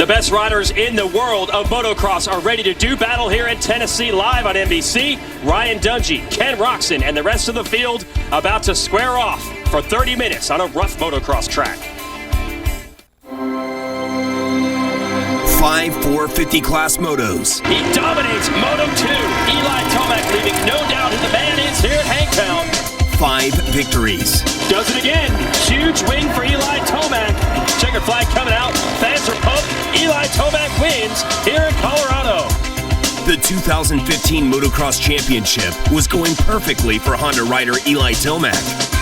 The best riders in the world of motocross are ready to do battle here in Tennessee live on NBC. Ryan Dungey, Ken Roczen, and the rest of the field about to square off for 30 minutes on a rough motocross track. 5 450 class motos. He dominates Moto 2. Eli Tomac leaving no doubt who the man is here at Hangtown. 5 victories. Does it again. Huge win for Eli Tomac. Checkered flag coming out. Fans are pumped. Eli Tomac wins here in Colorado. The 2015 Motocross Championship was going perfectly for Honda rider Eli Tomac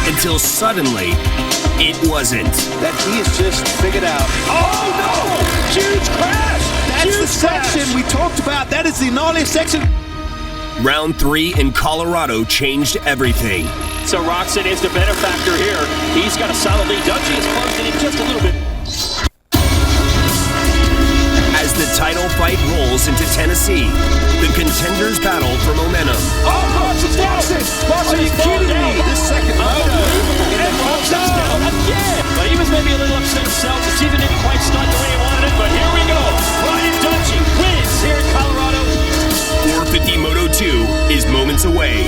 until suddenly it wasn't. That he has just figured out. Oh no! Huge crash! That's the section we talked about. That is the gnarliest section. Round 3 in Colorado changed everything. So Roczen is the benefactor here. He's got a solid lead. Dungey is closed in just a little bit. As the title fight rolls into Tennessee, the contenders battle for momentum. Oh, Roczen's down! Are you kidding me? This second. Unbelievable. And Roczen's down again. But he was maybe a little upset himself. The season didn't quite start the way he wanted it, but here we go. Ryan Dungey wins here in Colorado. 450 Moto 2 is moments away.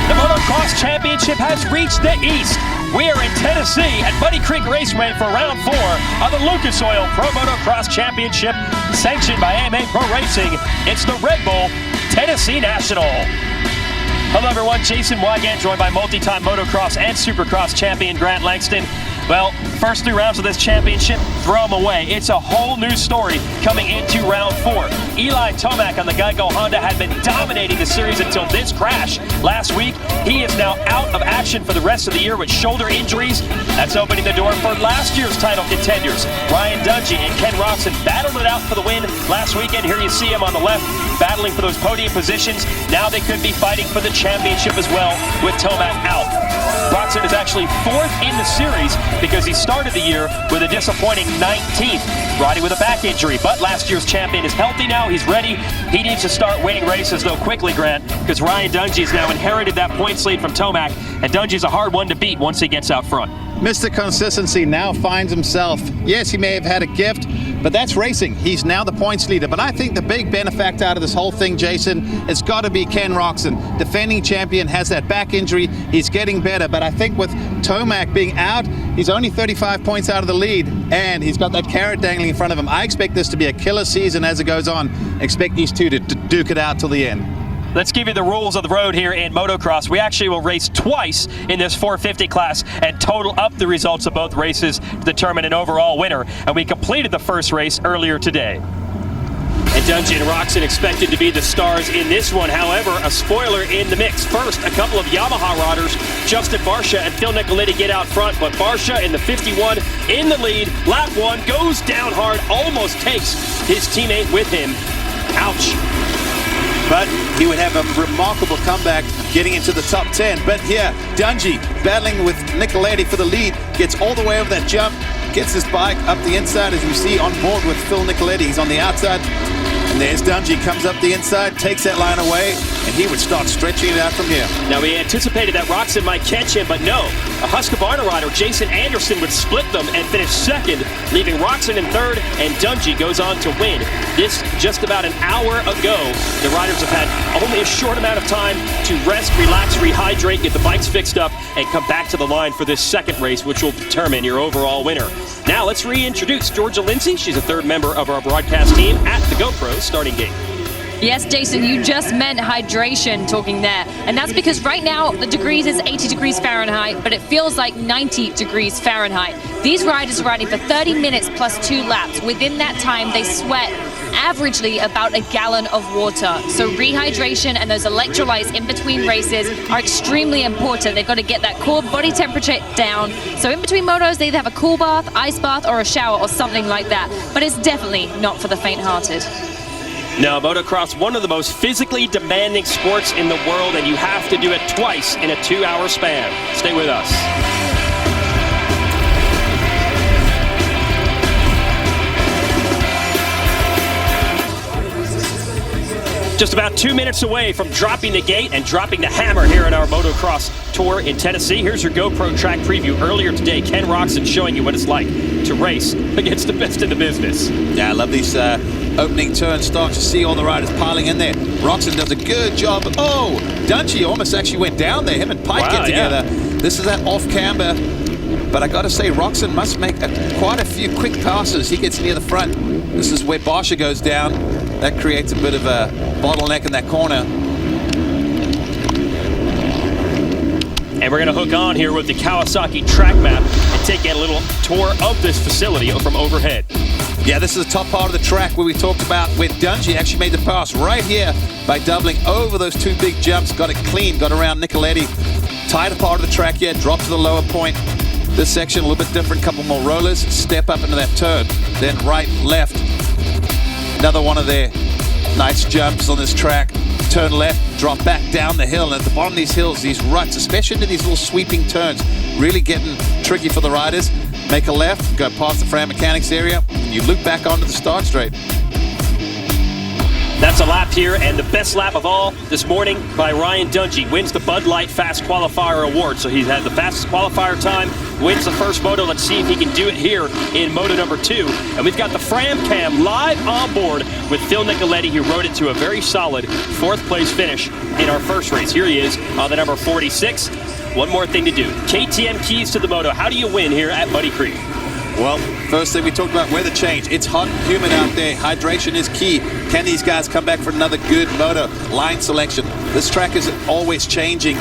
The Motocross Championship has reached the East. We are in Tennessee at Muddy Creek Raceway for round 4 of the Lucas Oil Pro Motocross Championship, sanctioned by AMA Pro Racing. It's the Red Bull Tennessee National. Hello everyone, Jason Wygant, joined by multi-time motocross and supercross champion Grant Langston. Well, first 3 rounds of this championship, throw them away. It's a whole new story coming into round 4. Eli Tomac on the Geico Honda had been dominating the series until this crash last week. He is now out of action for the rest of the year with shoulder injuries. That's opening the door for last year's title contenders. Ryan Dungey and Ken Roczen battled it out for the win last weekend. Here you see him on the left, battling for those podium positions. Now they could be fighting for the championship as well with Tomac out. Roczen is actually 4th in the series because he started the year with a disappointing 19th, riding with a back injury. But last year's champion is healthy now. He's ready. He needs to start winning races, though, quickly, Grant, because Ryan Dungey has now inherited that points lead from Tomac, and Dungey's a hard one to beat once he gets out front. Mr. Consistency now finds himself. Yes, he may have had a gift, but that's racing. He's now the points leader. But I think the big benefactor out of this whole thing, Jason, it's got to be Ken Roczen. Defending champion, has that back injury. He's getting better. But I think with Tomac being out, he's only 35 points out of the lead, and he's got that carrot dangling in front of him. I expect this to be a killer season as it goes on. Expect these two to duke it out till the end. Let's give you the rules of the road here in motocross. We actually will race twice in this 450 class and total up the results of both races to determine an overall winner. And we completed the first race earlier today. And Dungey and Roczen expected to be the stars in this one. However, a spoiler in the mix. First, a couple of Yamaha riders, Justin Barcia and Phil Nicoletti, get out front, but Barcia in the 51 in the lead. Lap 1 goes down hard, almost takes his teammate with him. Ouch. But he would have a remarkable comeback getting into the top 10. But here, Dungey battling with Nicoletti for the lead, gets all the way over that jump, gets his bike up the inside, as you see on board with Phil Nicoletti. He's on the outside. And there's Dungey, comes up the inside, takes that line away, and he would start stretching it out from here. Now, we anticipated that Roczen might catch him, but no. A Husqvarna rider, Jason Anderson, would split them and finish second, leaving Roczen in third, and Dungey goes on to win. This just about an hour ago. The riders have had only a short amount of time to rest, relax, rehydrate, get the bikes fixed up, and come back to the line for this second race, which will determine your overall winner. Now, let's reintroduce Georgia Lindsay. She's a third member of our broadcast team at the GoPro starting gate. Yes, Jason, you just meant hydration talking there. And that's because right now the degrees is 80 degrees Fahrenheit, but it feels like 90 degrees Fahrenheit. These riders are riding for 30 minutes plus 2 laps. Within that time, they sweat averagely about a gallon of water. So rehydration and those electrolytes in between races are extremely important. They've got to get that core body temperature down. So in between motos, they either have a cool bath, ice bath, or a shower or something like that. But it's definitely not for the faint-hearted. Now, motocross, one of the most physically demanding sports in the world, and you have to do it twice in a 2-hour span. Stay with us. Just about 2 minutes away from dropping the gate and dropping the hammer here at our motocross tour in Tennessee. Here's your GoPro track preview. Earlier today, Ken Roczen showing you what it's like to race against the best in the business. Yeah, I love these opening turn starts. You see all the riders piling in there. Roczen does a good job. Oh, Dungey almost actually went down there. Him and Pike get together. Yeah. This is that off camber. But I got to say, Roczen must make quite a few quick passes. He gets near the front. This is where Barsha goes down. That creates a bit of a bottleneck in that corner. And we're going to hook on here with the Kawasaki track map and take a little tour of this facility from overhead. Yeah, this is the top part of the track where we talked about where Dungey actually made the pass right here by doubling over those two big jumps. Got it clean, got around Nicoletti. Tighter part of the track here, dropped to the lower point. This section a little bit different, couple more rollers, step up into that turn, then right, left. Another one of their nice jumps on this track. Turn left, drop back down the hill. And at the bottom of these hills, these ruts, especially into these little sweeping turns, really getting tricky for the riders. Make a left, go past the Fran Mechanics area, you loop back onto the start straight. That's a lap here, and the best lap of all this morning by Ryan Dungey. Wins the Bud Light Fast Qualifier Award. So he's had the fastest qualifier time, wins the first moto. Let's see if he can do it here in moto number 2. And we've got the Fram Cam live on board with Phil Nicoletti, who rode it to a very solid 4th place finish in our first race. Here he is on the number 46. One more thing to do. KTM keys to the moto. How do you win here at Muddy Creek? Well, first thing we talked about weather change. It's hot and humid out there. Hydration is key. Can these guys come back for another good moto? Line selection. This track is always changing.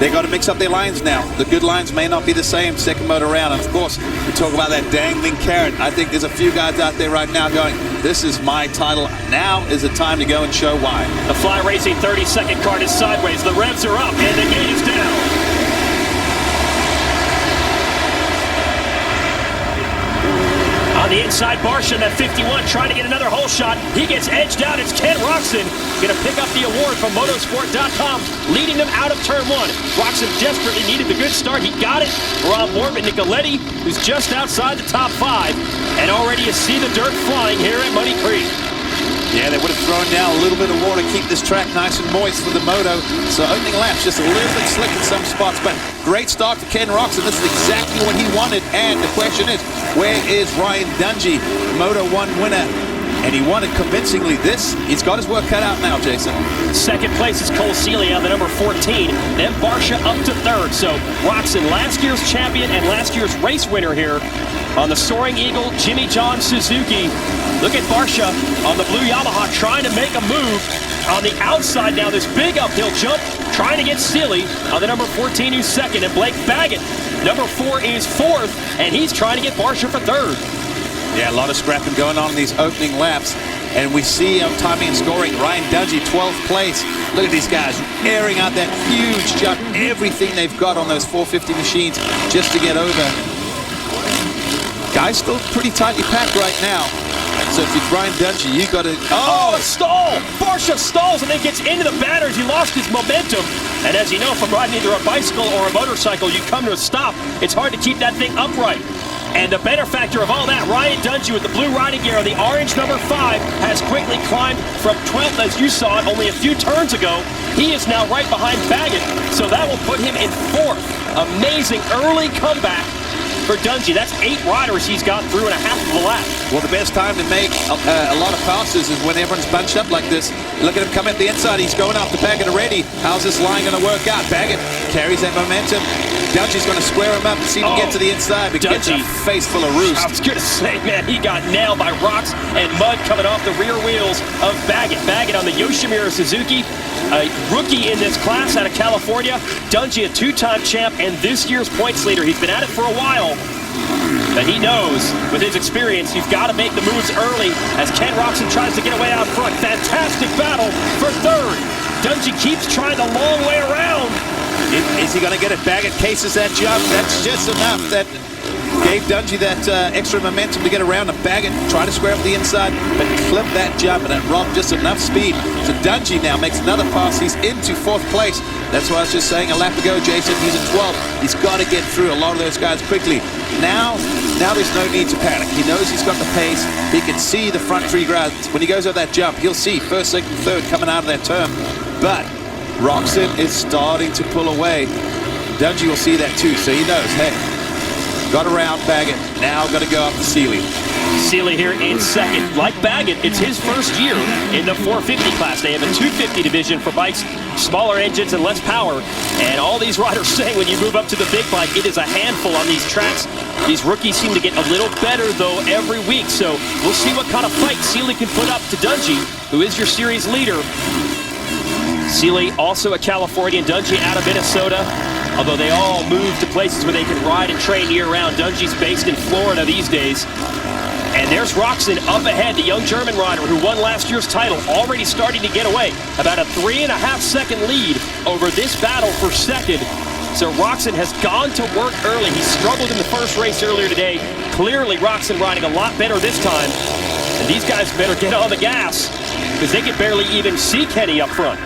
They got to mix up their lines now. The good lines may not be the same second moto round. And of course, we talk about that dangling carrot. I think there's a few guys out there right now going, this is my title. Now is the time to go and show why. The Fly Racing 30-second card is sideways. The revs are up and the gate is down. On the inside, Barsha at 51, trying to get another hole shot. He gets edged out. It's Ken Roczen going to pick up the award from motosport.com, leading them out of turn 1. Roczen desperately needed the good start. He got it. We're on board with Nicoletti, who's just outside the top 5. And already you see the dirt flying here at Muddy Creek. Yeah, they would have thrown down a little bit of water, keep this track nice and moist for the moto. So opening laps just a little bit slick in some spots, but great start for Ken Roczen. This is exactly what he wanted. And the question is, where is Ryan Dungey, Moto 1 winner? And he won it convincingly. He's got his work cut out now, Jason. Second place is Cole Seeley on the number 14. Then Barsha up to 3rd. So Roczen, last year's champion and last year's race winner here on the Soaring Eagle Jimmy John Suzuki. Look at Barsha on the blue Yamaha trying to make a move. On the outside now, this big uphill jump, trying to get Seeley on the number 14, who's 2nd. And Blake Baggett, number 4, is 4th. And he's trying to get Barsha for 3rd. Yeah, a lot of scrapping going on in these opening laps. And we see on timing and scoring, Ryan Dungey, 12th place. Look at these guys airing out that huge jump. Everything they've got on those 450 machines just to get over. Guys still pretty tightly packed right now. So if you're Ryan Dungey, you got to... Oh, a stall! Barsha stalls and then gets into the batters. He lost his momentum. And as you know, from riding either a bicycle or a motorcycle, you come to a stop. It's hard to keep that thing upright. And the benefactor of all that, Ryan Dungey with the blue riding gear, the orange number 5, has quickly climbed from 12th, as you saw it only a few turns ago. He is now right behind Baggett, so that will put him in 4th. Amazing early comeback for Dungey. That's 8 riders he's got through in a half of a lap. Well, the best time to make a lot of passes is when everyone's bunched up like this. Look at him come at the inside. He's going after Baggett already. How's this line going to work out? Baggett carries that momentum. Dungey's going to square him up and see him get to the inside, but gets a face full of roost. I was going to say, man, he got nailed by rocks and mud coming off the rear wheels of Baggett. Baggett on the Yoshimura Suzuki, a rookie in this class out of California. Dungey, a 2-time champ and this year's points leader. He's been at it for a while, but he knows with his experience, you've got to make the moves early as Ken Roczen tries to get away out front. Fantastic battle for 3rd. Dungey keeps trying the long way around. Is he going to get it? Baggett cases that jump. That's just enough that Gave Dungey that extra momentum to get around and bag it, try to square up the inside, but clip that jump and it robbed just enough speed. So Dungey now makes another pass. He's into 4th place. That's why I was just saying a lap ago, Jason, he's at 12. He's got to get through a lot of those guys quickly. Now there's no need to panic. He knows he's got the pace. He can see the front 3 guys. When he goes over that jump, he'll see 1st, 2nd, 3rd coming out of that turn. But Roczen is starting to pull away. Dungey will see that too, so he knows, hey, got around Baggett, now got to go up to Seeley. Seeley here in 2nd. Like Baggett, it's his first year in the 450 class. They have a 250 division for bikes, smaller engines and less power. And all these riders say when you move up to the big bike, it is a handful on these tracks. These rookies seem to get a little better, though, every week. So we'll see what kind of fight Seeley can put up to Dungey, who is your series leader. Seeley, also a Californian, Dungey out of Minnesota. Although they all move to places where they can ride and train year-round. Dungey's based in Florida these days. And there's Roczen up ahead, the young German rider who won last year's title, already starting to get away. About a 3.5-second lead over this battle for 2nd. So Roczen has gone to work early. He struggled in the first race earlier today. Clearly Roczen riding a lot better this time. And these guys better get on the gas because they can barely even see Kenny up front.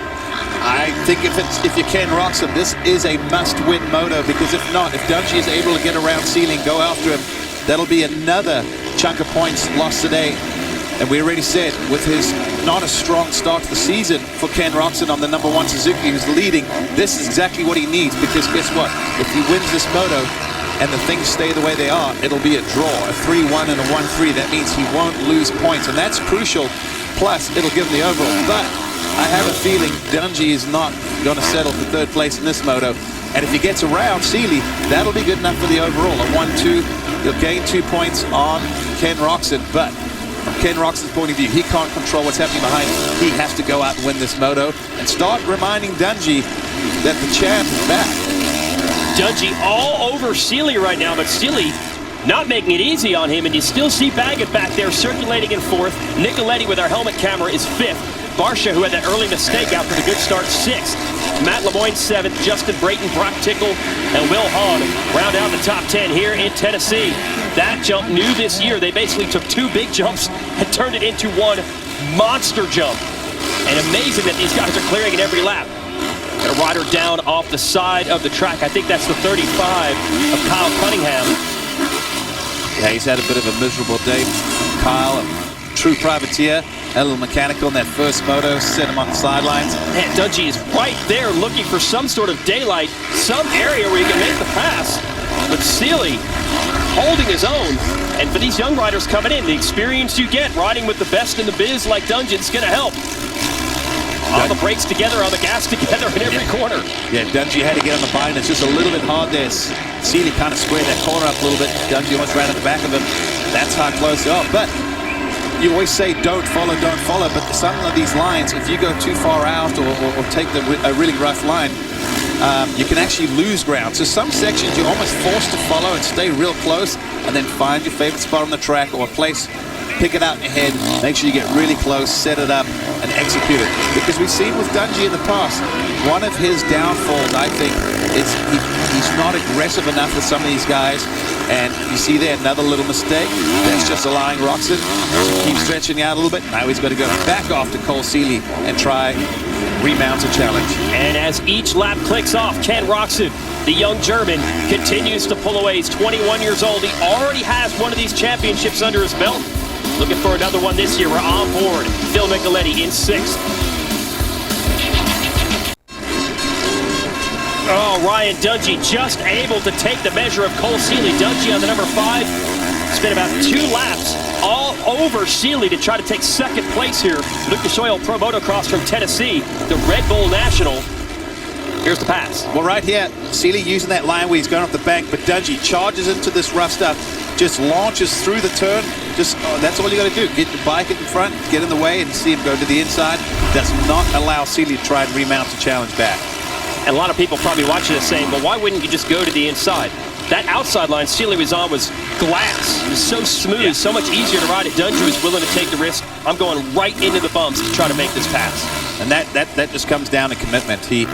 I think if you can Roczen, this is a must-win moto, because if not, if Dungey is able to get around Seeley and go after him, that'll be another chunk of points lost today. And we already said, with his not a strong start to the season for Ken Roczen on the #1 Suzuki who's leading, this is exactly what he needs, because guess what? If he wins this moto and the things stay the way they are, it'll be a draw, a 3-1 and a 1-3. That means he won't lose points, and that's crucial. Plus, it'll give him the overall. But I have a feeling Dungey is not going to settle for 3rd place in this moto. And if he gets around Seeley, that'll be good enough for the overall. A 1-2, he'll gain 2 points on Ken Roczen. But from Ken Roczen's point of view, he can't control what's happening behind him. He has to go out and win this moto and start reminding Dungey that the champ is back. Dungey all over Seeley right now, but Seeley not making it easy on him, and you still see Baggett back there circulating in 4th. Nicoletti with our helmet camera is 5th. Barsha, who had that early mistake after the good start, 6th. Matt Lemoyne 7th. Justin Brayton, Brock Tickle, and Will Hahn round out the top 10 here in Tennessee. That jump new this year. They basically took 2 big jumps and turned it into 1 monster jump. And amazing that these guys are clearing it every lap. Got a rider down off the side of the track. I think that's the 35 of Kyle Cunningham. Yeah, he's had a bit of a miserable day. Kyle, a true privateer. A little mechanical in that first moto, set him on the sidelines. And Dungey is right there looking for some sort of daylight, some area where he can make the pass. But Seeley holding his own. And for these young riders coming in, the experience you get riding with the best in the biz like Dungey is going to help. All the brakes together, all the gas together in every corner. Yeah, Dungey had to get on the bind. It's just a little bit hard there. Seeley kind of squared that corner up a little bit. Dungey almost ran at the back of him. That's how close they are. But you always say don't follow, but some of these lines, if you go too far out or take a really rough line, you can actually lose ground. So some sections you're almost forced to follow and stay real close, and then find your favorite spot on the track or a place, pick it out in your head, make sure you get really close, set it up, and execute it. Because we've seen with Dungey in the past, one of his downfalls, I think, is he's not aggressive enough with some of these guys. And you see there another little mistake. That's just allowing Roczen to keep stretching out a little bit. Now he's got to go back off to Cole Seeley and try remount a challenge. And as each lap clicks off, Ken Roczen, the young German, continues to pull away. He's 21 years old. He already has one of these championships under his belt. Looking for another one this year. We're on board. Phil Nicoletti in 6th. Oh, Ryan Dungey just able to take the measure of Cole Seeley. Dungey on the #5. Spent about 2 laps all over Seeley to try to take 2nd place here. Lucas Oil Pro Motocross from Tennessee, the Red Bull National. Here's the pass. Well, right here, Seeley using that line where he's going up the bank, but Dungey charges into this rough stuff, just launches through the turn. That's all you got to do. Get the bike in front, get in the way, and see him go to the inside. Does not allow Seeley to try and remount the challenge back. And a lot of people probably watching this saying, well, why wouldn't you just go to the inside? That outside line Seeley was on was glass. It was so smooth, so much easier to ride it. Dungey was willing to take the risk. I'm going right into the bumps to try to make this pass. And that just comes down to commitment. He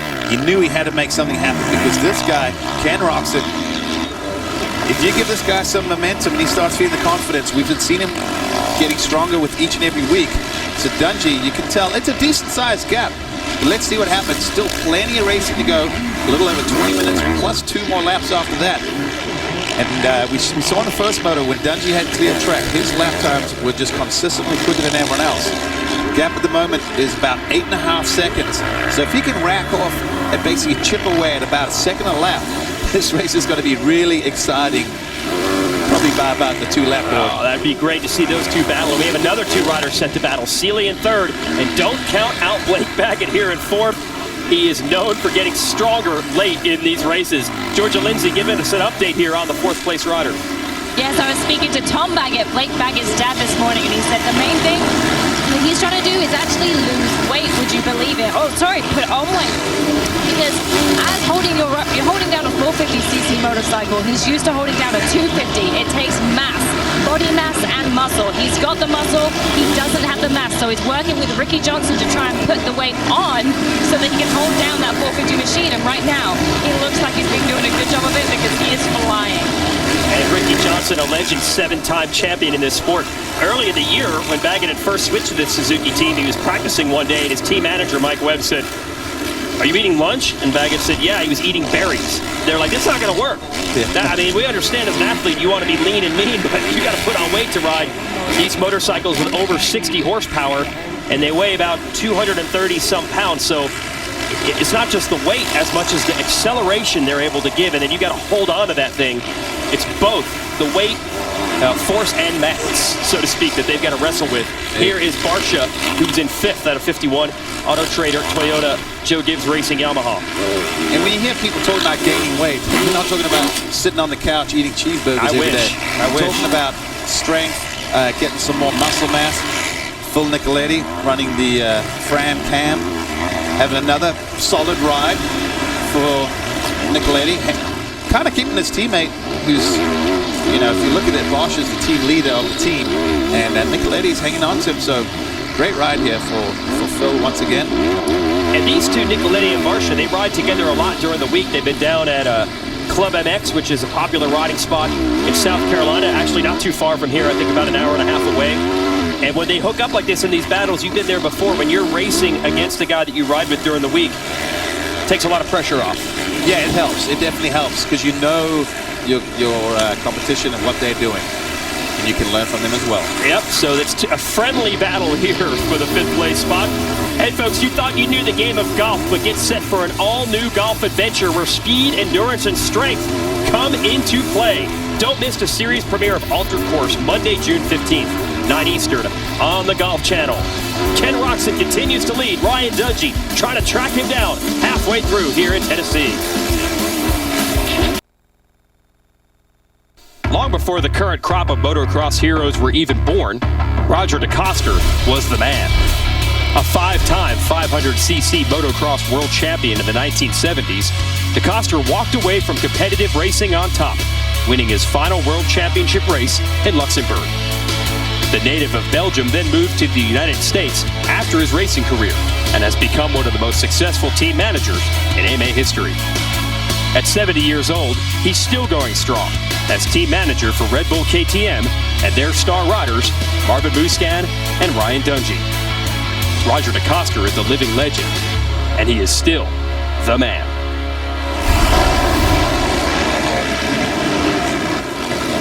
knew he had to make something happen, because this guy, Ken Roczen, If you give this guy some momentum and he starts feeling the confidence, we've seen him getting stronger with each and every week. So Dungey, you can tell it's a decent-sized gap. But let's see what happens. Still plenty of racing to go. A little over 20 minutes plus 2 more laps after that. And we saw in the first moto when Dungey had clear track, his lap times were just consistently quicker than everyone else. The gap at the moment is about 8.5 seconds. So if he can rack off and basically chip away at about a second a lap, this race is going to be really exciting. Probably by about the 2-lap mark. Oh, that'd be great to see those two battle. We have another 2 riders set to battle. Seeley in 3rd, and don't count out Blake Baggett here in 4th. He is known for getting stronger late in these races. Georgia Lindsay giving us an update here on the 4th place rider. Yes, I was speaking to Tom Baggett, Blake Baggett's dad, this morning, and he said the main thing that he's trying to do is actually lose weight. Would you believe it? Oh, sorry, put on weight. Because as you're holding down a 450cc motorcycle, he's used to holding down a 250. It takes mass, body mass and muscle. He's got the muscle, he doesn't have the mass. So he's working with Ricky Johnson to try and put the weight on so that he can hold down that 450 machine. And right now, he looks like he's been doing a good job of it because he is flying. And Ricky Johnson, a legend, 7-time champion in this sport. Early in the year, when Baggett had first switched to the Suzuki team, he was practicing one day, and his team manager, Mike Webb, said, "Are you eating lunch?" And Baggett said, "Yeah," he was eating berries. They're like, "That's not going to work." I mean, we understand as an athlete, you want to be lean and mean, but you got to put on weight to ride these motorcycles with over 60 horsepower, and they weigh about 230-some pounds. So it's not just the weight as much as the acceleration they're able to give, and then you got to hold on to that thing. It's both the weight, force, and mass, so to speak, that they've got to wrestle with. Here is Barsha, who's in 5th out of 51. Auto Trader, Toyota, Joe Gibbs Racing, Yamaha. And when you hear people talking about gaining weight, we're not talking about sitting on the couch eating cheeseburgers every day. We're talking about strength, getting some more muscle mass. Phil Nicoletti running the Fram Cam, having another solid ride for Nicoletti. Kind of keeping his teammate, who's, you know, if you look at it, Bosch is the team leader of the team, and Nicoletti's hanging on to him, so great ride here for Phil once again. And these two, Nicoletti and Barsha, they ride together a lot during the week. They've been down at Club MX, which is a popular riding spot in South Carolina, actually not too far from here, I think about an hour and a half away. And when they hook up like this in these battles, you've been there before, when you're racing against the guy that you ride with during the week, it takes a lot of pressure off. Yeah, it helps. It definitely helps because you know your competition and what they're doing, and you can learn from them as well. Yep, so it's a friendly battle here for the 5th place spot. Hey folks, you thought you knew the game of golf, but get set for an all-new golf adventure where speed, endurance, and strength come into play. Don't miss the series premiere of Altered Course, Monday, June 15th, 9 Eastern, on the Golf Channel. Ken Roczen continues to lead Ryan Dungey, trying to track him down halfway through here in Tennessee. Long before the current crop of motocross heroes were even born, Roger DeCoster was the man. A 5-time 500cc motocross world champion in the 1970s, DeCoster walked away from competitive racing on top, winning his final world championship race in Luxembourg. The native of Belgium then moved to the United States after his racing career and has become one of the most successful team managers in AMA history. At 70 years old, he's still going strong as team manager for Red Bull KTM and their star riders, Marvin Musquin and Ryan Dungey. Roger DeCoster is a living legend, and he is still the man.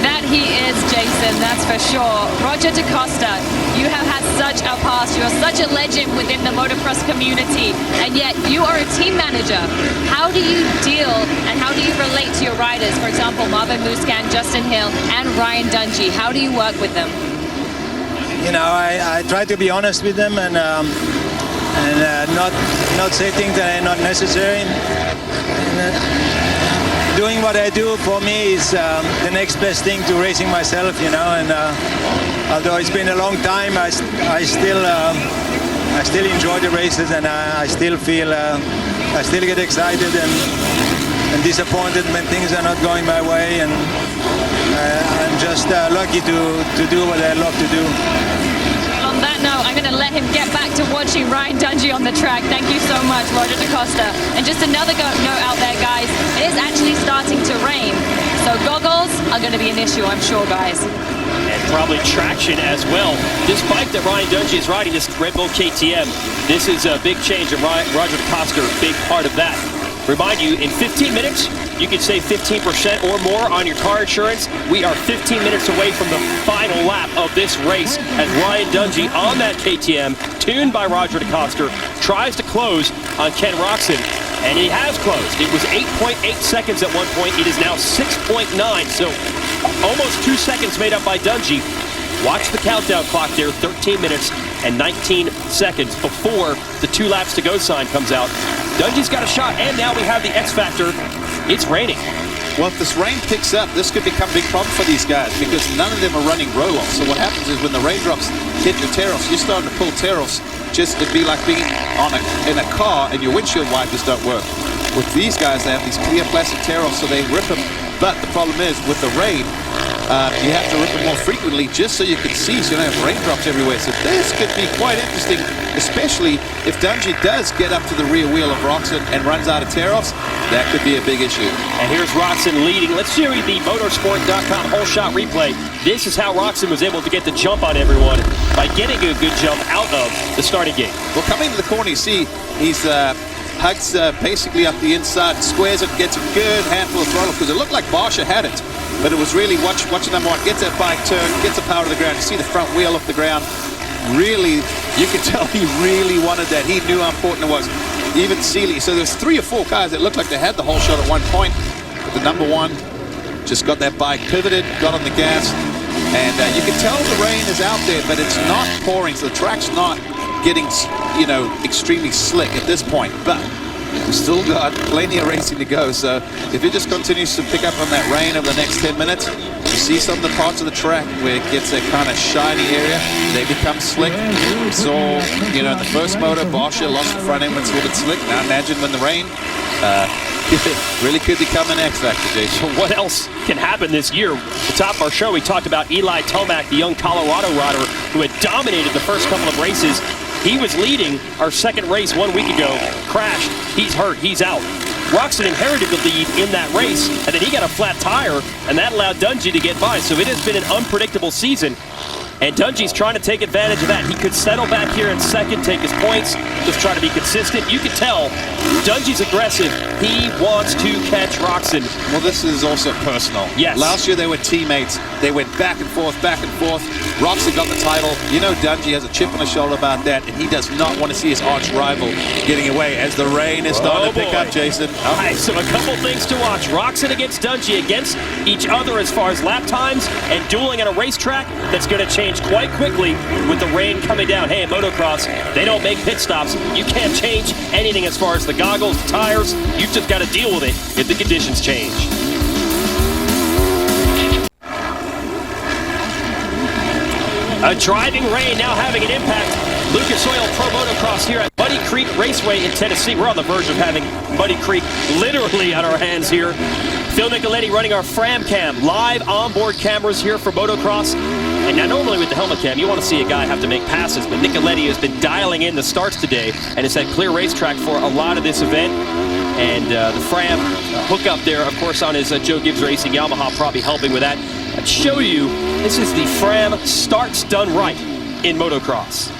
That he is, Jason, that's for sure. Roger DeCoster, you have had such a past. You're such a legend within the motocross community, and yet you are a team manager. How do you deal and how do you relate to your riders? For example, Marvin Musquin, Justin Hill, and Ryan Dungey. How do you work with them? You know, I try to be honest with them and not say things that are not necessary. Doing what I do for me is the next best thing to racing myself, you know. And although it's been a long time, I still enjoy the races, and I still feel I still get excited and disappointed when things are not going my way. And I'm just lucky to do what I love to do. On that note, I'm going to let him get back to watching Ryan Dungey on the track. Thank you so much, Roger DeCoster. And just another note out there, guys. It is actually starting to rain. So goggles are going going to be an issue, I'm sure, guys. And probably traction as well. This bike that Ryan Dungey is riding, this Red Bull KTM, this is a big change, and Roger DeCoster, a big part of that. Remind you, in 15 minutes, you can save 15% or more on your car insurance. We are 15 minutes away from the final lap of this race as Ryan Dungey on that KTM, tuned by Roger DeCoster, tries to close on Ken Roczen, and he has closed. It was 8.8 seconds at one point. It is now 6.9, so almost 2 seconds made up by Dungey. Watch the countdown clock there, 13 minutes and 19 seconds before the 2 laps to go sign comes out. Dungey's got a shot, and now we have the X factor. It's raining. Well, if this rain picks up, this could become a big problem for these guys because none of them are running roll-offs. So what happens is when the raindrops hit your tear-offs, you're starting to pull tear-offs. Just it'd be like being in a car and your windshield wipers don't work. With these guys, they have these clear plastic tear-offs, so they rip them. But the problem is, with the rain, you have to rip them more frequently just so you can see, so you don't have raindrops everywhere. So this could be quite interesting, especially if Dungey does get up to the rear wheel of Roczen and runs out of tear-offs. That could be a big issue. And here's Roczen leading. Let's show you the motorsport.com whole shot replay. This is how Roczen was able to get the jump on everyone by getting a good jump out of the starting gate. Well, coming to the corner, you see he's hugs basically up the inside, squares it, gets a good handful of throttle because it looked like Barsha had it. But it was really watching number one, gets that bike turned, gets the power to the ground. You see the front wheel off the ground. Really, you could tell he really wanted that. He knew how important it was. Even Seeley. So there's 3 or 4 cars that looked like they had the whole shot at one point. But the number one just got that bike pivoted, got on the gas. And you can tell the rain is out there, but it's not pouring. So the track's not getting, extremely slick at this point. But we've still got plenty of racing to go. So if it just continues to pick up on that rain over the next 10 minutes, you see some of the parts of the track where it gets that kind of shiny area. They become slick. So, in the first moto, Barsha lost the front end when it's a little bit slick. Now imagine when the rain really could become an X factor, Jason. What else can happen this year? At the top of our show, we talked about Eli Tomac, the young Colorado rider who had dominated the first couple of races. He was leading our second race 1 week ago, crashed, he's hurt, he's out. Roczen inherited the lead in that race, and then he got a flat tire, and that allowed Dungey to get by. So it has been an unpredictable season, and Dungey's trying to take advantage of that. He could settle back here in second, take his points, just try to be consistent. You can tell Dungey's aggressive. He wants to catch Roczen. Well, this is also personal. Yes. Last year they were teammates. They went back and forth, back and forth. Roczen got the title. Dungey has a chip on his shoulder about that, and he does not want to see his arch rival getting away as the rain is starting to pick up, Jason. All right, so a couple things to watch. Roczen against Dungey, against each other as far as lap times and dueling on a racetrack that's going to change quite quickly with the rain coming down. Hey, in motocross, they don't make pit stops. You can't change anything as far as the goggles, the tires. You've just got to deal with it if the conditions change. A driving rain now having an impact. Lucas Oil Pro Motocross here at Muddy Creek Raceway in Tennessee. We're on the verge of having Muddy Creek literally on our hands here. Phil Nicoletti running our Fram Cam, live onboard cameras here for motocross. And now normally with the helmet cam, you want to see a guy have to make passes, but Nicoletti has been dialing in the starts today and has had clear racetrack for a lot of this event. And the Fram hookup there, of course, on his Joe Gibbs Racing Yamaha, probably helping with that. I'd show you, this is the Fram starts done right in motocross.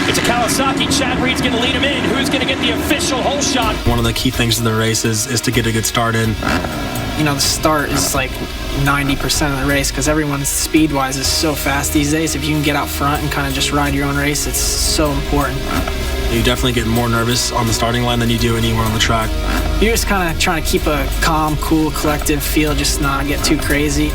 It's a Kawasaki. Chad Reed's going to lead him in. Who's going to get the official hole shot? One of the key things of the race is to get a good start in. The start is like 90% of the race because everyone's speed-wise is so fast these days. If you can get out front and kind of just ride your own race, it's so important. You definitely get more nervous on the starting line than you do anywhere on the track. You're just kind of trying to keep a calm, cool, collective feel, just not get too crazy.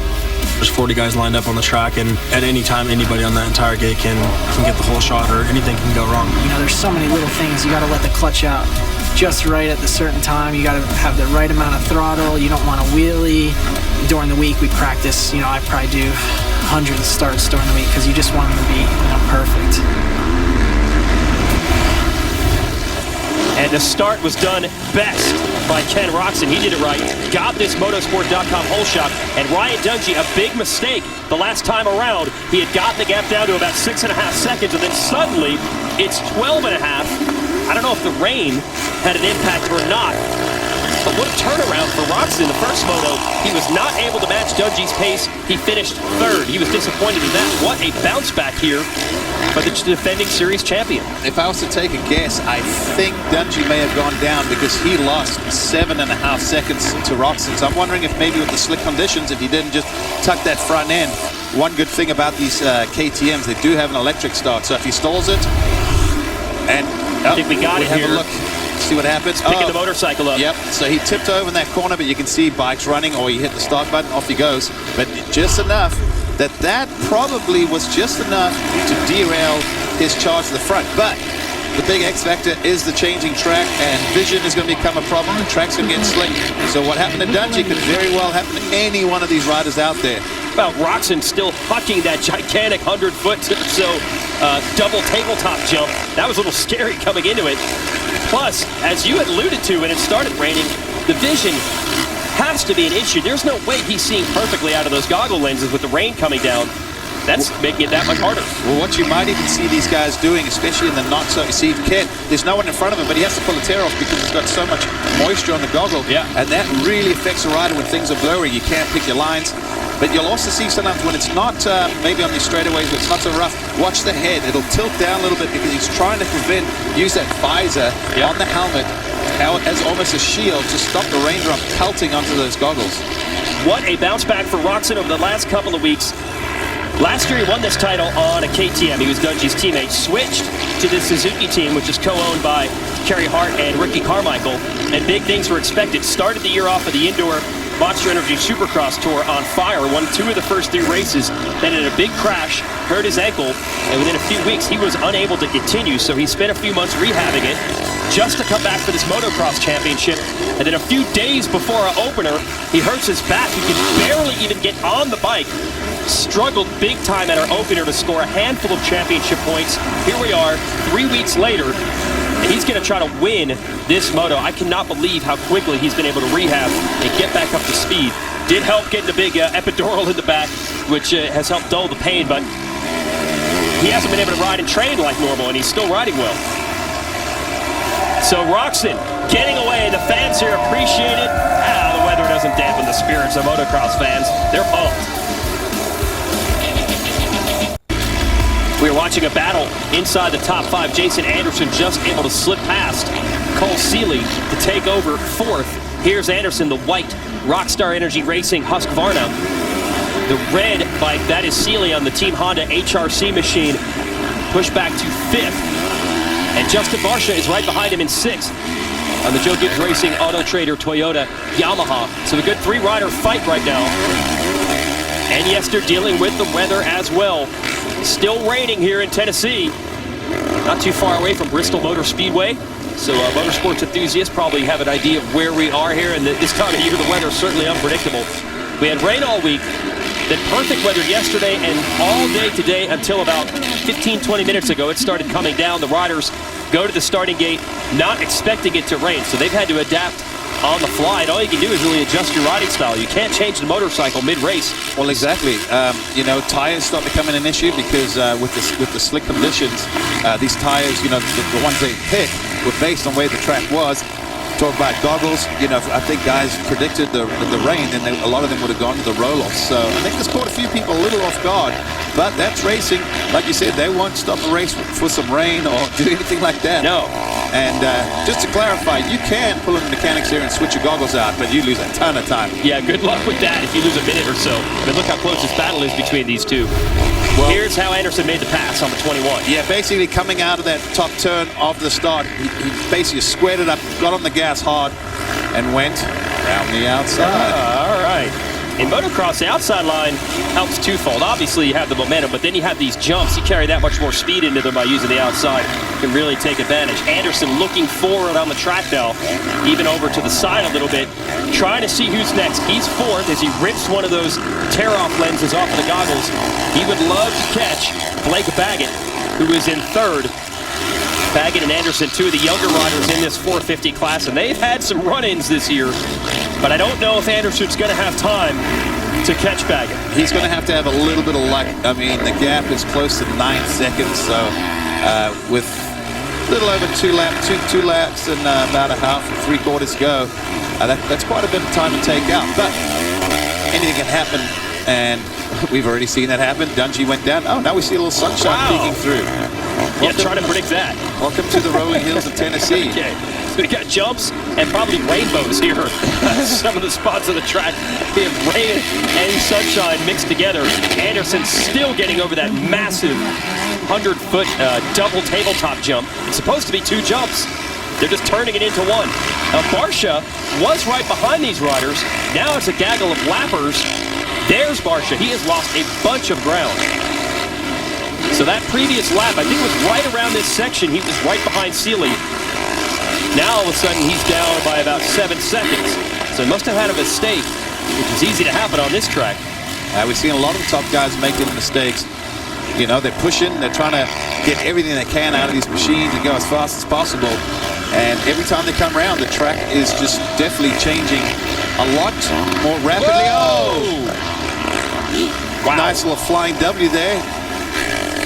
There's 40 guys lined up on the track, and at any time, anybody on that entire gate can get the whole shot, or anything can go wrong. There's so many little things. You got to let the clutch out just right at the certain time. You got to have the right amount of throttle. You don't want to wheelie. During the week, we practice. I probably do hundreds of starts during the week because you just want them to be perfect. And the start was done best by Ken Roczen. He did it right. Got this motorsport.com hole shot. And Ryan Dungey, a big mistake the last time around. He had gotten the gap down to about 6.5 seconds, and then suddenly it's 12.5. I don't know if the rain had an impact or not. But what a turnaround for Roczen. The first moto, he was not able to match Dungey's pace. He finished third. He was disappointed in that. What a bounce back here for the defending series champion. If I was to take a guess, I think Dungey may have gone down because he lost 7.5 seconds to Roczen. So I'm wondering if maybe with the slick conditions, if he didn't just tuck that front end. One good thing about these KTMs, they do have an electric start. So if he stalls it, and I think we got it here. Have a look. See what happens. Picking the motorcycle up. Yep. So he tipped over in that corner, but you can see bikes running, or he hit the start button, off he goes. But just enough that probably was just enough to derail his charge to the front. But the big X factor is the changing track, and vision is going to become a problem. The track's going to get slick. So what happened to Dungey could very well happen to any one of these riders out there. About Roczen still hucking that gigantic 100-foot double tabletop jump. That was a little scary coming into it. Plus, as you had alluded to when it started raining, the vision has to be an issue. There's no way he's seeing perfectly out of those goggle lenses with the rain coming down. That's making it that much harder. Well, what you might even see these guys doing, especially in the not so, you see Ken, there's no one in front of him, but he has to pull the tear off because he's got so much moisture on the goggle. Yeah. And that really affects a rider when things are blurry. You can't pick your lines. But you'll also see sometimes when it's not, maybe on these straightaways, but it's not so rough, watch the head. It'll tilt down a little bit because he's trying to use that visor on the helmet as almost a shield to stop the raindrop pelting onto those goggles. What a bounce back for Roczen over the last couple of weeks. Last year he won this title on a KTM. He was Dungey's teammate. Switched to the Suzuki team, which is co-owned by Kerry Hart and Ricky Carmichael. And big things were expected. Started the year off of the indoor Monster Energy Supercross Tour on fire. Won 2 of the first 3 races. Then in a big crash, hurt his ankle. And within a few weeks, he was unable to continue. So he spent a few months rehabbing it just to come back for this Motocross championship. And then a few days before our opener, he hurts his back. He can barely even get on the bike. Struggled big time at our opener to score a handful of championship points. Here we are, 3 weeks later, and he's going to try to win this moto. I cannot believe how quickly he's been able to rehab and get back up to speed. Did help getting a big epidural in the back, which has helped dull the pain, but he hasn't been able to ride and train like normal, and he's still riding well. So Roczen getting away. The fans here appreciate it. The weather doesn't dampen the spirits of motocross fans. They're pumped. We're watching a battle inside the top 5. Jason Anderson just able to slip past Cole Seeley to take over 4th. Here's Anderson, the white Rockstar Energy Racing Husqvarna. The red bike, that is Seeley on the Team Honda HRC machine. Pushed back to 5th. And Justin Varsha is right behind him in 6th on the Joe Gibbs Racing Auto Trader Toyota Yamaha. So a good 3-rider fight right now. And yes, they're dealing with the weather as well. Still raining here in Tennessee. Not too far away from Bristol Motor Speedway. So motorsports enthusiasts probably have an idea of where we are here. And this time of year, the weather is certainly unpredictable. We had rain all week, then perfect weather yesterday and all day today until about 15-20 minutes ago. It started coming down. The riders go to the starting gate not expecting it to rain. So they've had to adapt on the fly, and all you can do is really adjust your riding style. You can't change the motorcycle mid-race. Well, exactly. Tires start becoming an issue because with the slick conditions, these tires, the ones they picked were based on where the track was. Talk about goggles, I think guys predicted the rain, and a lot of them would have gone to the roll-off. So I think this caught a few people a little off guard. But that's racing. Like you said, they won't stop the race for some rain or do anything like that. No. And just to clarify, you can pull in the mechanics here and switch your goggles out, but you lose a ton of time. Yeah, good luck with that if you lose a minute or so. But look how close this battle is between these two. Well, here's how Anderson made the pass on the 21. Yeah, basically coming out of that top turn after the start, he basically squared it up, got on the gas hard, and went around the outside. All right. In motocross, the outside line helps twofold. Obviously, you have the momentum, but then you have these jumps. You carry that much more speed into them by using the outside. You can really take advantage. Anderson looking forward on the track now, even over to the side a little bit, trying to see who's next. He's 4th as he rips one of those tear-off lenses off of the goggles. He would love to catch Blake Baggett, who is in 3rd. Baggett and Anderson, 2 of the younger riders in this 450 class, and they've had some run-ins this year, but I don't know if Anderson's going to have time to catch Baggett. He's going to have a little bit of luck. I mean, the gap is close to 9 seconds, so with a little over two laps and about a half, 3/4 to go. That's quite a bit of time to take out, but anything can happen, and we've already seen that happen. Dungey went down. Oh, now we see a little sunshine peeking through. Yeah, try to predict that. Welcome to the rolling hills of Tennessee. Okay, so we got jumps and probably rainbows here. Some of the spots of the track, we have rain and sunshine mixed together. Anderson still getting over that massive 100-foot double tabletop jump. It's supposed to be 2 jumps. They're just turning it into 1. Now, Barsha was right behind these riders. Now it's a gaggle of lappers. There's Barsha. He has lost a bunch of ground. So that previous lap, I think it was right around this section, he was right behind Seeley. Now all of a sudden he's down by about 7 seconds. So he must have had a mistake, which is easy to happen on this track. We've seen a lot of the top guys making mistakes. You know, they're pushing, they're trying to get everything they can out of these machines and go as fast as possible. And every time they come around, the track is just definitely changing a lot more rapidly. Whoa! Oh! Wow. Nice little flying W there.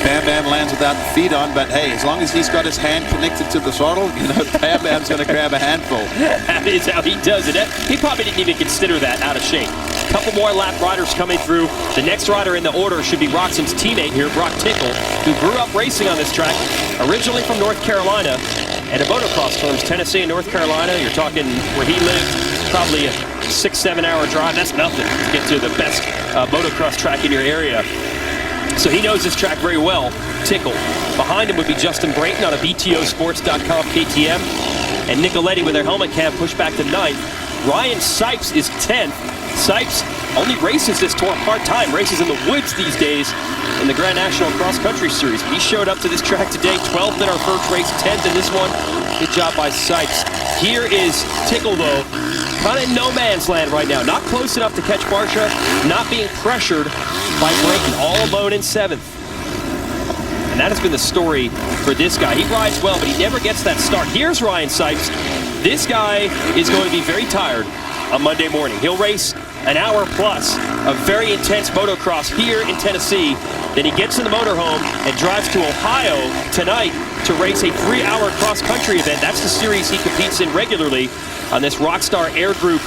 Bam Bam lands without the feet on, but hey, as long as he's got his hand connected to the throttle, you know, Bam Bam's going to grab a handful. That is how he does it. He probably didn't even consider that out of shape. A couple more lap riders coming through. The next rider in the order should be Roxon's teammate here, Brock Tickle, who grew up racing on this track, originally from North Carolina, and in motocross terms, Tennessee and North Carolina, you're talking where he lived, probably a 6-7 hour drive. That's nothing to get to the best motocross track in your area. So he knows this track very well, Tickle. Behind him would be Justin Brayton on a BTOsports.com KTM. And Nicoletti with their helmet cam pushed back to 9th. Ryan Sipes is 10th. Sipes only races this tour part-time, races in the woods these days in the Grand National Cross Country Series. He showed up to this track today, 12th in our first race, 10th in this one. Good job by Sipes. Here is Tickle, though, kind of in no man's land right now. Not close enough to catch Barsha, not being pressured by Brayton, all alone in 7th. And that has been the story for this guy. He rides well, but he never gets that start. Here's Ryan Sipes. This guy is going to be very tired on Monday morning. He'll race an hour plus of very intense motocross here in Tennessee. Then he gets in the motorhome and drives to Ohio tonight to race a 3-hour cross-country event. That's the series he competes in regularly on this Rockstar Air Group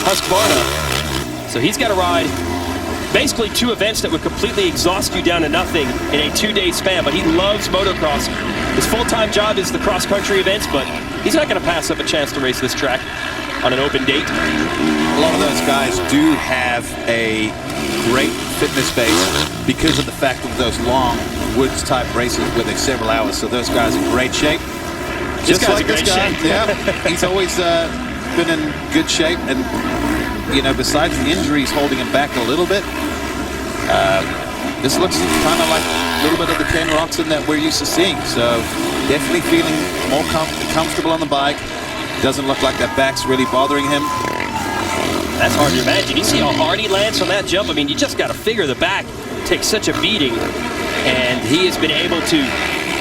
Husqvarna. So he's got to ride basically 2 events that would completely exhaust you down to nothing in a 2-day span, but he loves motocross. His full-time job is the cross-country events, but he's not going to pass up a chance to race this track on an open date. A lot of those guys do have a great fitness base because of the fact of those long woods-type races where they're several hours, so those guys are in great shape. This guy's in great shape. Yeah, he's always been in good shape, and you know, besides the injuries holding him back a little bit, this looks kind of like a little bit of the Ken Roczen that we're used to seeing. So definitely feeling more comfortable on the bike. Doesn't look like that back's really bothering him. That's hard to imagine. You see how hard he lands from that jump? I mean, you just got to figure the back takes such a beating, and he has been able to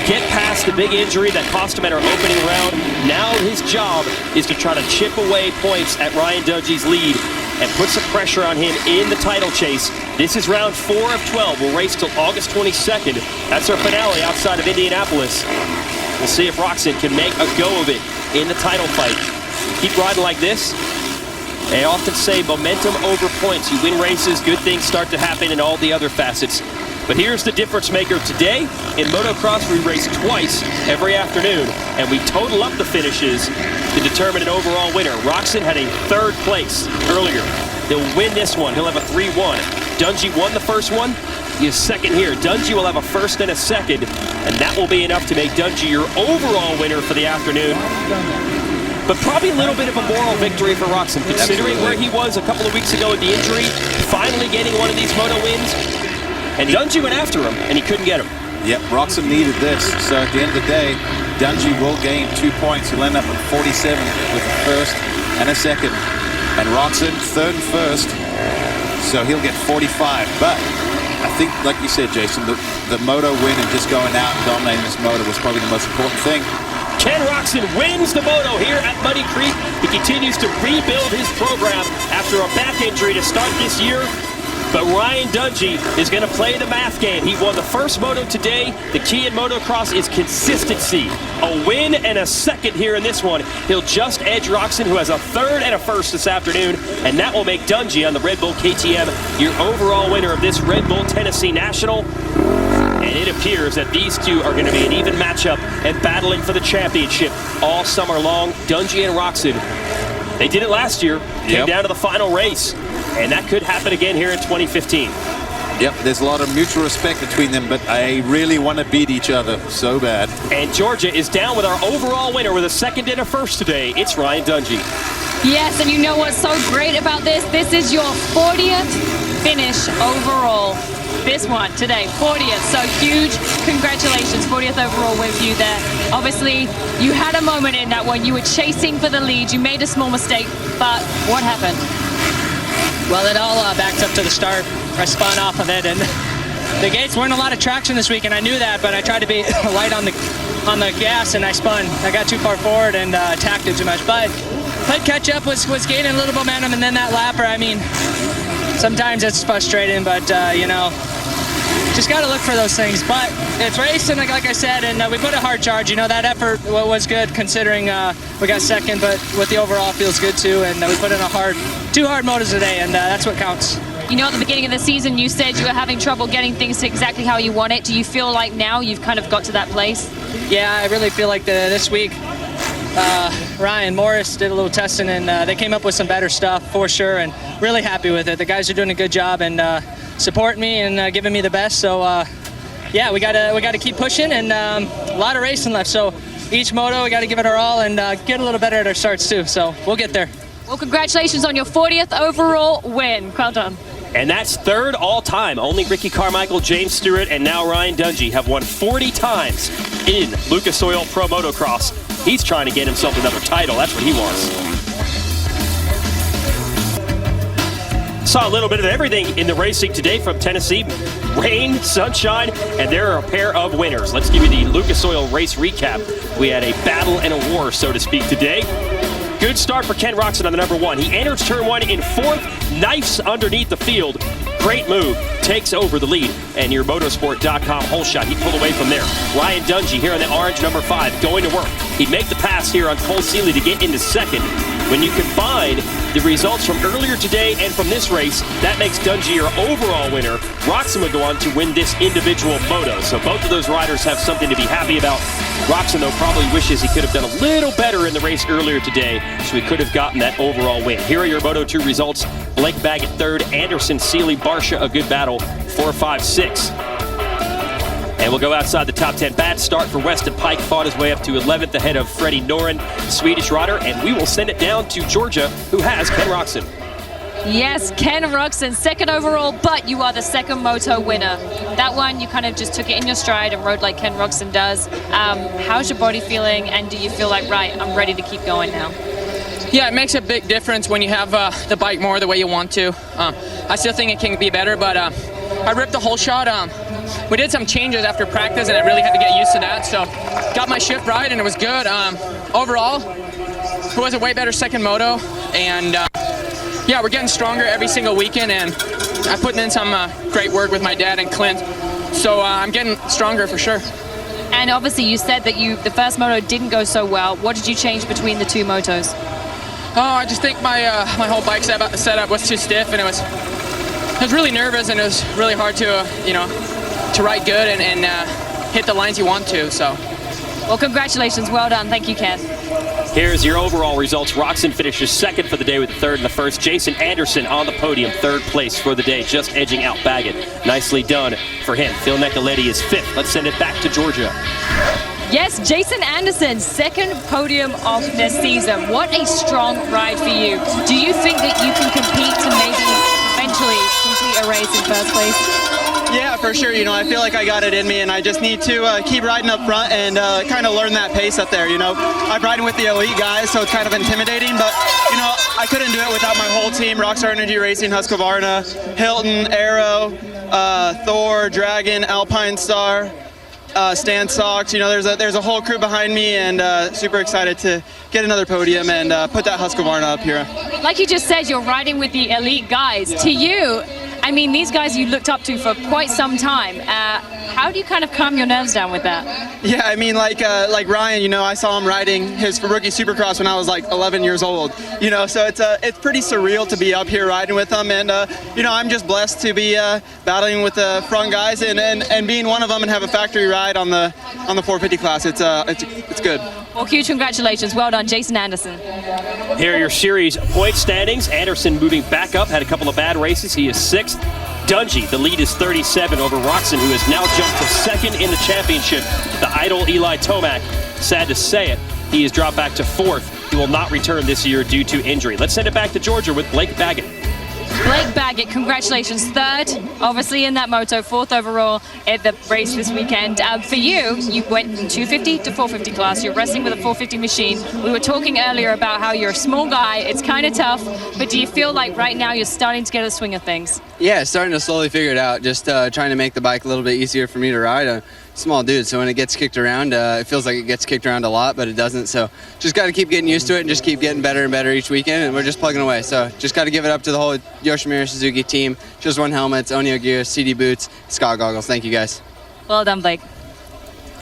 get past the big injury that cost him at our opening round. Now his job is to try to chip away points at Ryan Dungey's lead and put some pressure on him in the title chase. This is round 4 of 12. We'll race till August 22nd. That's our finale outside of Indianapolis. We'll see if Roczen can make a go of it in the title fight. Keep riding like this. They often say momentum over points. You win races, good things start to happen in all the other facets. But here's the difference maker today. In motocross, we race twice every afternoon, and we total up the finishes to determine an overall winner. Roczen had a 3rd place earlier. He'll win this one. He'll have a 3-1. Dungey won the first one. He is 2nd here. Dungey will have a 1st and a 2nd, and that will be enough to make Dungey your overall winner for the afternoon. But probably a little bit of a moral victory for Roczen, considering where he was a couple of weeks ago with the injury, finally getting one of these moto wins. And Dungey went after him, and he couldn't get him. Yep, Roczen needed this. So at the end of the day, Dungey will gain 2 points. He'll end up at 47 with a 1st and a 2nd. And Roczen, 3rd and 1st. So he'll get 45. But I think, like you said, Jason, the moto win and just going out and dominating this moto was probably the most important thing. Ken Roczen wins the moto here at Muddy Creek. He continues to rebuild his program after a back injury to start this year. But Ryan Dungey is going to play the math game. He won the first moto today. The key in motocross is consistency. A win and a second here in this one. He'll just edge Roczen, who has a third and a first this afternoon, and that will make Dungey on the Red Bull KTM your overall winner of this Red Bull Tennessee National. And it appears that these two are going to be an even matchup and battling for the championship all summer long. Dungey and Roczen, they did it last year, came down to the final race, and that could happen again here in 2015. Yep, there's a lot of mutual respect between them, but I really want to beat each other so bad. And Georgia is down with our overall winner with a second and a first today. It's Ryan Dungey. Yes, and you know what's so great about this? This is your 40th finish overall. This one today, 40th. So huge congratulations, 40th overall with you there. Obviously, you had a moment in that one. You were chasing for the lead. You made a small mistake, but what happened? Well, it all backed up to the start. I spun off of it, and the gates weren't a lot of traction this week, and I knew that, but I tried to be light on the gas, and I spun. I got too far forward and attacked it too much. But catch up was gaining a little momentum, and then that lapper, I mean, sometimes it's frustrating, but you know, just got to look for those things. But it's racing, like I said, and we put a hard charge. You know, that effort was good considering we got second, but with the overall feels good too. And we put in two hard motos today, and that's what counts. You know, at the beginning of the season, you said you were having trouble getting things to exactly how you want it. Do you feel like now you've kind of got to that place? Yeah, I really feel like this week, Ryan Morris did a little testing, and they came up with some better stuff for sure, and really happy with it. The guys are doing a good job and supporting me and giving me the best. So yeah, we gotta keep pushing, and a lot of racing left. So each moto, we gotta give it our all and get a little better at our starts too. So we'll get there. Well, congratulations on your 40th overall win. Well done. And that's third all time. Only Ricky Carmichael, James Stewart, and now Ryan Dungey have won 40 times in Lucas Oil Pro Motocross. He's trying to get himself another title. That's what he wants. Saw a little bit of everything in the racing today from Tennessee. Rain, sunshine, and there are a pair of winners. Let's give you the Lucas Oil race recap. We had a battle and a war, so to speak, today. Good start for Ken Roczen on the number one. He enters turn one in fourth, knifes underneath the field. Great move, takes over the lead. And your motorsport.com hole shot, he pulled away from there. Ryan Dungey here in the orange number 5, going to work. He'd make the pass here on Cole Seeley to get into second. When you combine the results from earlier today and from this race, that makes Dungey your overall winner. Roczen would go on to win this individual moto. So both of those riders have something to be happy about. Roczen, though, probably wishes he could have done a little better in the race earlier today, so he could have gotten that overall win. Here are your Moto 2 results. Blake Baggett third, Anderson, Seeley, Barsha, a good battle, 4, 5, 6. And we'll go outside the top 10. Bad start for Weston Pike, fought his way up to 11th ahead of Freddie Noren, Swedish rider, and we will send it down to Georgia, who has Ken Roczen. Yes, Ken Roczen, second overall, but you are the second moto winner. That one, you kind of just took it in your stride and rode like Ken Roczen does. How's your body feeling, and do you feel like, right, I'm ready to keep going now? Yeah, it makes a big difference when you have the bike more the way you want to. I still think it can be better, but I ripped the whole shot. We did some changes after practice, and I really had to get used to that, so got my shift right, and it was good. Overall, it was a way better second moto, and yeah, we're getting stronger every single weekend, and I'm putting in some great work with my dad and Clint, so I'm getting stronger for sure. And obviously you said that the first moto didn't go so well. What did you change between the two motos? Oh, I just think my whole bike setup was too stiff, and I was really nervous, and it was really hard to to ride good and hit the lines you want to. So, well, congratulations, well done. Thank you, Ken. Here's your overall results. Roczen finishes second for the day with the third and the first. Jason Anderson on the podium, third place for the day, just edging out Baggett. Nicely done for him. Phil Nicoletti is fifth. Let's send it back to Georgia. Yes, Jason Anderson, second podium of this season. What a strong ride for you. Do you think that you can compete to maybe eventually complete a race in first place? Yeah, for sure. I feel like I got it in me, and I just need to keep riding up front and kind of learn that pace up there. I'm riding with the elite guys, so it's kind of intimidating, but I couldn't do it without my whole team: Rockstar Energy Racing, Husqvarna, Hilton, Arrow, Thor, Dragon, Alpine Star, Stan Sox. There's a whole crew behind me, and super excited to get another podium and put that Husqvarna up here. Like you just said, you're riding with the elite guys. To you, I mean, these guys you looked up to for quite some time. How do you kind of calm your nerves down with that? Yeah, I mean, like Ryan, you know, I saw him riding his rookie Supercross when I was like 11 years old. You know, so it's pretty surreal to be up here riding with them, and you know, I'm just blessed to be battling with the front guys and being one of them and have a factory ride on the 450 class. It's good. Well, huge congratulations. Well done, Jason Anderson. Here are your series point standings. Anderson moving back up, had a couple of bad races. He is 6th. Dungey, the lead is 37 over Roxon, who has now jumped to 2nd in the championship. The idle Eli Tomac, sad to say it, he has dropped back to 4th. He will not return this year due to injury. Let's send it back to Georgia with Blake Baggett. Blake Baggett, congratulations. 3rd, obviously in that moto, 4th overall at the race this weekend. For you, you went from 250 to 450 class. You're wrestling with a 450 machine. We were talking earlier about how you're a small guy. It's kind of tough, but do you feel like right now you're starting to get a swing of things? Yeah, starting to slowly figure it out. Just trying to make the bike a little bit easier for me to ride. Small dude, so when it gets kicked around, it feels like it gets kicked around a lot, but it doesn't. So just got to keep getting used to it and just keep getting better and better each weekend, and we're just plugging away. So just got to give it up to the whole Yoshimura Suzuki team. Just One helmets, Onio gear, CD boots, Scott goggles. Thank you guys. Well done, Blake.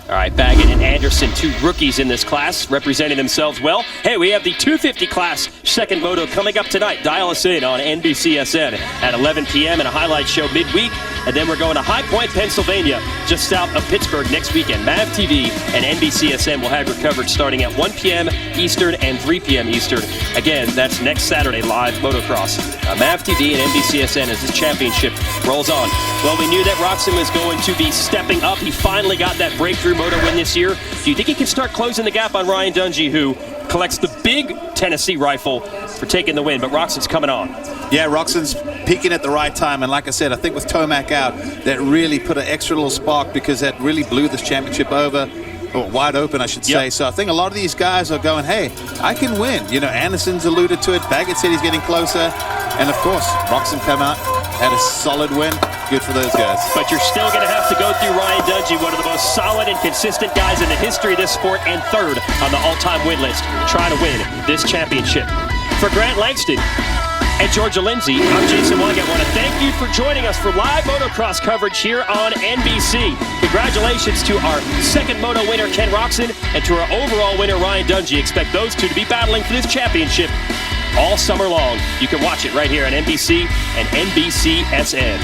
All right, Baggett and Anderson, 2 rookies in this class, representing themselves well. Hey, we have the 250 class second moto coming up tonight. Dial us in on NBCSN at 11 p.m. and a highlight show midweek. And then we're going to High Point, Pennsylvania, just south of Pittsburgh next weekend. MAV TV and NBCSN will have your coverage starting at 1 p.m. Eastern and 3 p.m. Eastern. Again, that's next Saturday, live motocross. MAV TV and NBCSN as this championship rolls on. Well, we knew that Roxon was going to be stepping up. He finally got that breakthrough moto win this year. Do you think he can start closing the gap on Ryan Dungey, who collects the big Tennessee rifle for taking the win? But Roxon's coming on. Yeah, Roxon's peaking at the right time, and like I said, I think with Tomac out, that really put an extra little spark because that really blew this championship over, or wide open, I should say. So I think a lot of these guys are going, hey, I can win. You know, Anderson's alluded to it. Baggett said he's getting closer. And of course, Roxon come out, had a solid win. Good for those guys. But you're still going to have to go through Ryan Dungey, one of the most solid and consistent guys in the history of this sport, and 3rd on the all-time win list, trying to win this championship. For Grant Langston and Georgia Lindsay, I'm Jason Weigand. I want to thank you for joining us for live motocross coverage here on NBC. Congratulations to our second moto winner, Ken Roxon, and to our overall winner, Ryan Dungey. Expect those two to be battling for this championship all summer long. You can watch it right here on NBC and NBCSN.